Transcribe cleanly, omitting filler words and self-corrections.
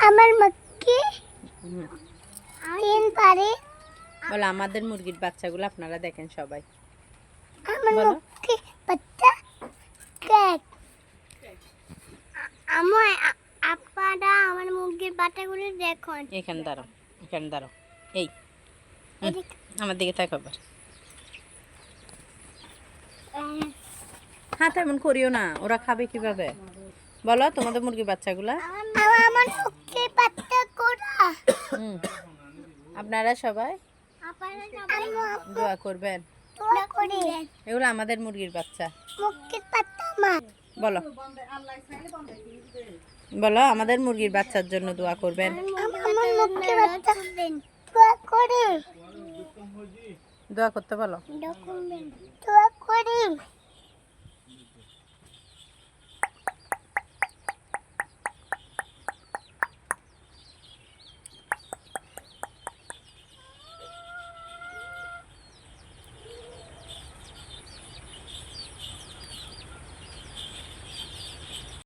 আমার মুরগি তিন পারে। বলো আমাদের মুরগির বাচ্চাগুলো আপনারা দেখেন সবাই। আমার বলো। মুরগি বাচ্চা কেক। আপনারা আমার মুরগির বাচ্চাগুলো দেখুন। এখানে দাঁড়াও, এখানে দাঁড়াও। এই আমার দিকে তাকাও আবার। হ্যাঁ তেমন করিও না, ওরা খাবে কিভাবে? বলো তোমাদের মুরগির বাচ্চাগুলা। আমার মুরগির বাচ্চা কোরা। আপনারা সবাই দোয়া করবেন। এগুলো আমাদের মুরগির বাচ্চা। মুরগির বাচ্চা আমার। বলো বলো আমাদের মুরগির বাচ্চার জন্য দোয়া করবেন। আমার মুরগির বাচ্চা দোয়া করে। দোয়া করতে বলো। দোয়া করি।